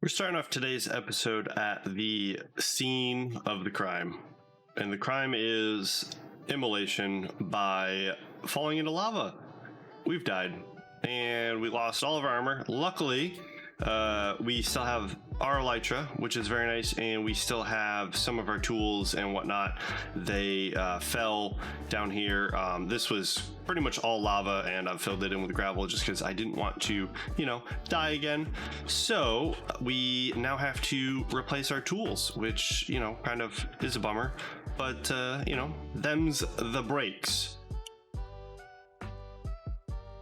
We're starting off today's episode at the scene of the crime. And the crime is immolation by falling into lava. We've died. And we lost all of our armor. Luckily, we still have our elytra, which is very nice, and we still have some of our tools and whatnot. They fell down here. This was pretty much all lava, and I've filled it in with gravel just because I didn't want to, die again. So we now have to replace our tools, which, kind of is a bummer, but, them's the breaks.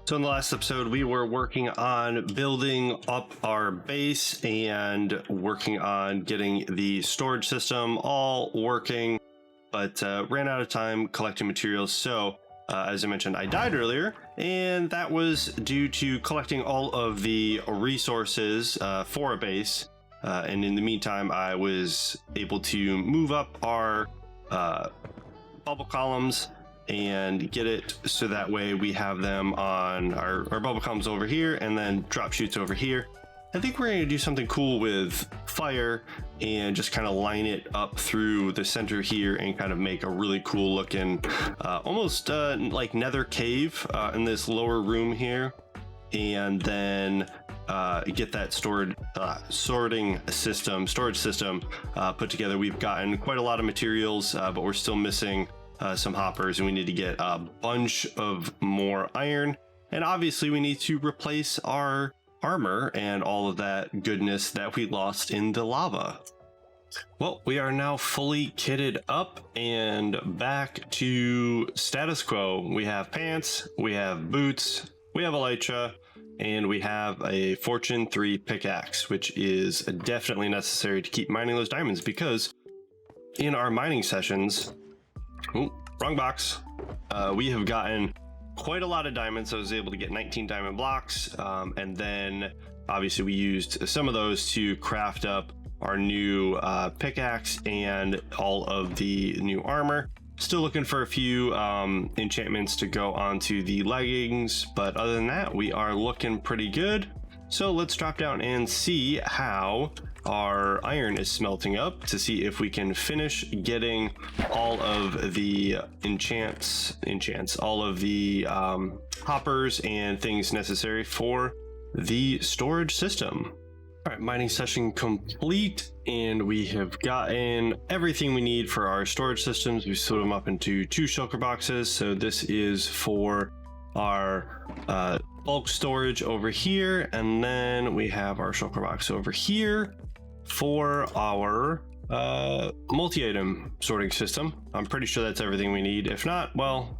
So in the last episode, we were working on building up our base and working on getting the storage system all working, but ran out of time collecting materials. So as I mentioned, I died earlier, and that was due to collecting all of the resources for a base. And in the meantime, I was able to move up our bubble columns and get it so that way we have them on our bubble columns over here and then drop chutes over here. I think we're going to do something cool with fire and just kind of line it up through the center here and kind of make a really cool looking almost like nether cave in this lower room here, and then get that storage system put together. We've gotten quite a lot of materials, but we're still missing some hoppers, and we need to get a bunch of more iron, and obviously we need to replace our armor and all of that goodness that we lost in the lava. Well, we are now fully kitted up and back to status quo. We have pants, we have boots, we have elytra, and we have a Fortune 3 pickaxe, which is definitely necessary to keep mining those diamonds, because in our mining sessions, wrong box. We have gotten quite a lot of diamonds. I was able to get 19 diamond blocks, and then obviously we used some of those to craft up our new pickaxe and all of the new armor. Still looking for a few enchantments to go onto the leggings, but other than that, we are looking pretty good. So let's drop down and see how our iron is smelting up to see if we can finish getting all of the enchants, all of the hoppers and things necessary for the storage system. All right, mining session complete, and we have gotten everything we need for our storage systems. We split them up into 2 shulker boxes. So this is for our bulk storage over here, and then we have our shulker box over here for our multi-item sorting system. I'm pretty sure that's everything we need. If not, well,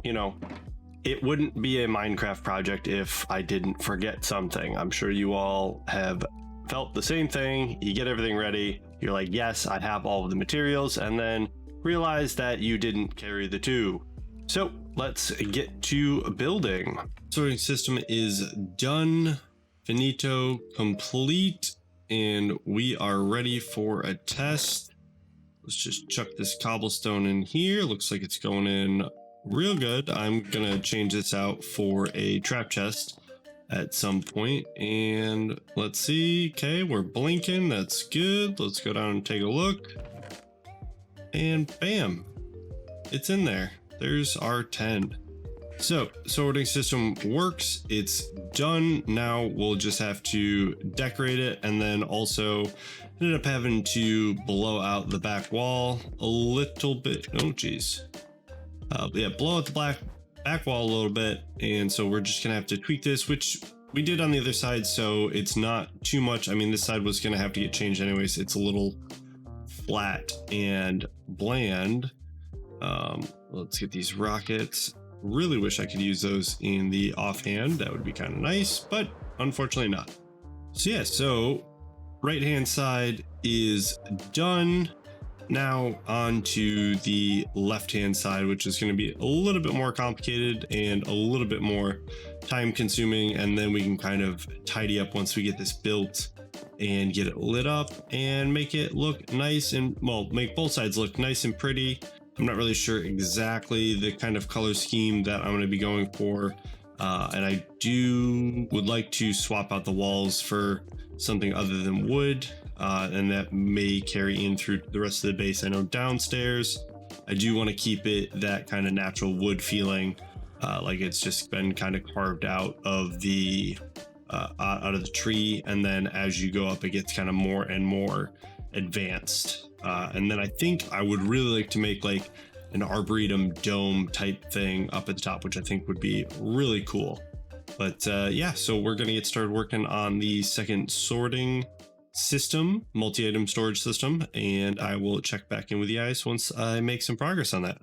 it wouldn't be a Minecraft project if I didn't forget something. I'm sure you all have felt the same thing. You get everything ready, you're like, yes, I have all of the materials, and then realize that you didn't carry the 2. So let's get to building. Sorting system is done, finito, complete, and we are ready for a test. Let's just chuck this cobblestone in here. Looks like it's going in real good. I'm gonna change this out for a trap chest at some point, and let's see. Okay, we're blinking, that's good. Let's go down and take a look, and bam, it's in there. There's our 10. So sorting system works, it's done. Now we'll just have to decorate it, and then also ended up having to blow out the back wall a little bit. Oh geez. Yeah, blow out the back wall a little bit, and so we're just gonna have to tweak this, which we did on the other side, so it's not too much. I mean, this side was gonna have to get changed anyways. It's a little flat and bland. Let's get these rockets. Really wish I could use those in the offhand. That would be kind of nice, but unfortunately not. So yeah, so right hand side is done. Now on to the left hand side, which is going to be a little bit more complicated and a little bit more time consuming, and then we can kind of tidy up once we get this built and get it lit up and make it look nice, and well, make both sides look nice and pretty. I'm not really sure exactly the kind of color scheme that I'm going to be going for And I would like to swap out the walls for something other than wood, and that may carry in through the rest of the base. I know downstairs I do want to keep it that kind of natural wood feeling, like it's just been kind of carved out of the tree, and then as you go up it gets kind of more and more advanced. And then I think I would really like to make like an arboretum dome type thing up at the top, which I think would be really cool. But yeah, so we're gonna get started working on the second sorting system, multi-item storage system, and I will check back in with you guys once I make some progress on that.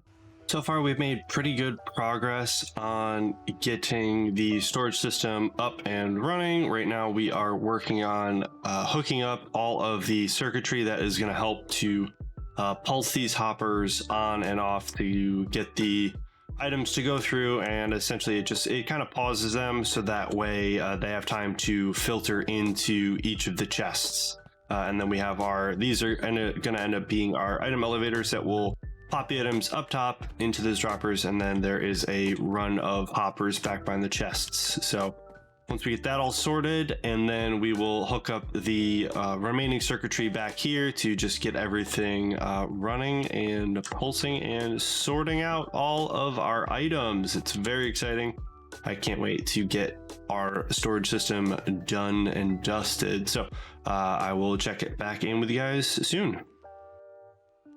So far we've made pretty good progress on getting the storage system up and running. Right now we are working on hooking up all of the circuitry that is going to help to pulse these hoppers on and off to get the items to go through, and essentially it kind of pauses them so that way they have time to filter into each of the chests. And then we have these are going to end up being our item elevators that will pop the items up top into those droppers, and then there is a run of hoppers back behind the chests. So once we get that all sorted, and then we will hook up the remaining circuitry back here to just get everything running and pulsing and sorting out all of our items. It's very exciting. I can't wait to get our storage system done and dusted. So I will check it back in with you guys soon.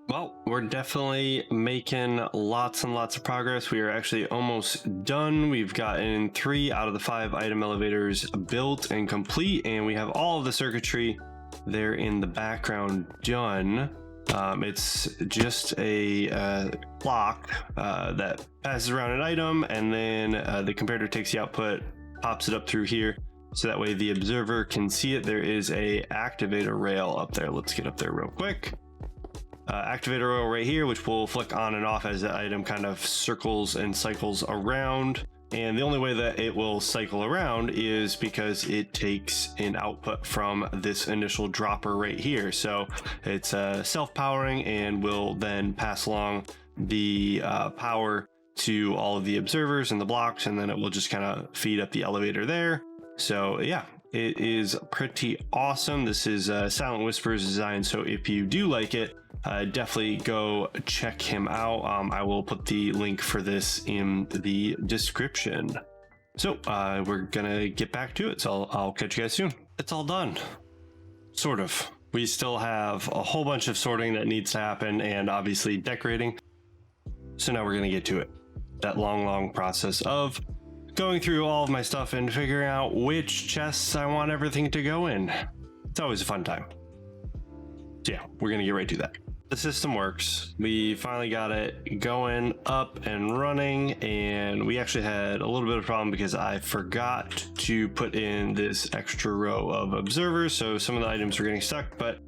Well, we're definitely making lots and lots of progress. We are actually almost done. We've gotten 3 out of the 5 item elevators built and complete, and we have all of the circuitry there in the background done. It's just a clock that passes around an item, and then the comparator takes the output, pops it up through here, so that way the observer can see it. There is a activator rail up there. Let's get up there real quick. Activator rail right here, which will flick on and off as the item kind of circles and cycles around. And the only way that it will cycle around is because it takes an output from this initial dropper right here. So it's self-powering and will then pass along the power to all of the observers and the blocks, and then it will just kind of feed up the elevator there. So yeah, it is pretty awesome. This is Silent Whisperer's design, so if you do like it, definitely go check him out. I will put the link for this in the description. So we're gonna get back to it, so I'll catch you guys soon. It's all done, sort of. We still have a whole bunch of sorting that needs to happen, and obviously decorating. So now we're gonna get to it. That long process of going through all of my stuff and figuring out which chests I want everything to go in. It's always a fun time. So yeah, we're gonna get right to that. The system works. We finally got it going up and running, and we actually had a little bit of a problem because I forgot to put in this extra row of observers, so some of the items were getting stuck. But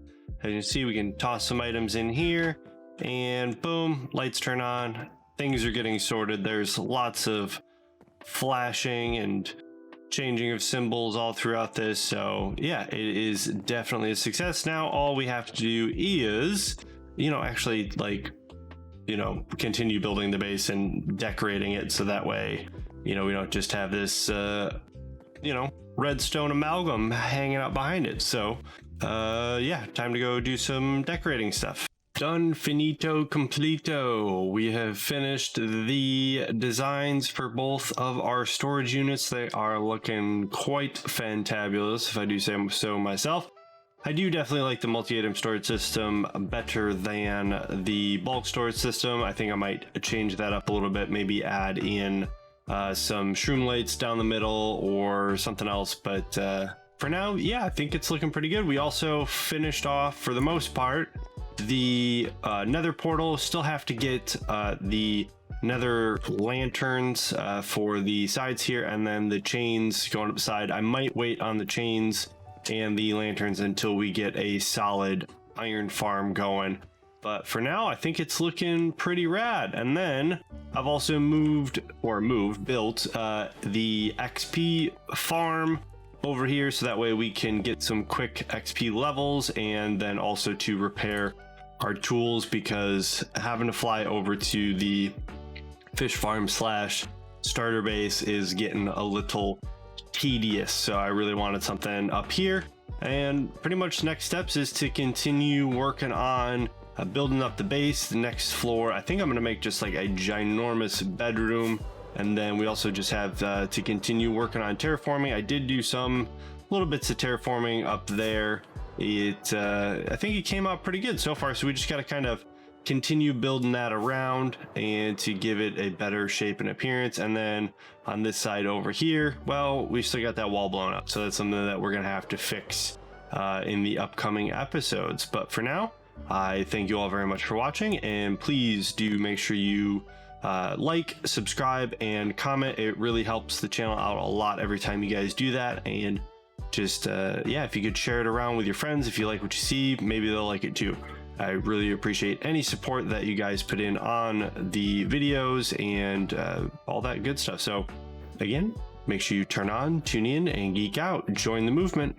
as you can see, we can toss some items in here, and boom, lights turn on. Things are getting sorted. There's lots of flashing and changing of symbols all throughout this. So yeah, it is definitely a success. Now all we have to do is, actually continue building the base and decorating it, so that way, we don't just have this, redstone amalgam hanging out behind it. So yeah, time to go do some decorating stuff. Done, finito, completo. We have finished the designs for both of our storage units. They are looking quite fantabulous, if I do say so myself. I do definitely like the multi-item storage system better than the bulk storage system. I think I might change that up a little bit, maybe add in some shroom lights down the middle or something else. But for now, yeah, I think it's looking pretty good. We also finished off, for the most part, the nether portal. Still have to get the nether lanterns for the sides here, and then the chains going up the side. I might wait on the chains and the lanterns until we get a solid iron farm going, but for now I think it's looking pretty rad. And then I've also built the XP farm over here, so that way we can get some quick XP levels, and then also to repair our tools, because having to fly over to the fish farm / starter base is getting a little tedious, so I really wanted something up here. And pretty much next steps is to continue working on building up the base. The next floor, I think I'm gonna make just like a ginormous bedroom, and then we also just have to continue working on terraforming. I did do some little bits of terraforming up there. I think it came out pretty good so far, so we just got to kind of continue building that around and to give it a better shape and appearance. And then on this side over here, well, we still got that wall blown up, so that's something that we're gonna have to fix in the upcoming episodes. But for now, I thank you all very much for watching, and please do make sure you like, subscribe, and comment. It really helps the channel out a lot every time you guys do that. And just yeah, if you could share it around with your friends, if you like what you see, maybe they'll like it too. I really appreciate any support that you guys put in on the videos and all that good stuff. So again, make sure you turn on, tune in, and geek out. Join the movement.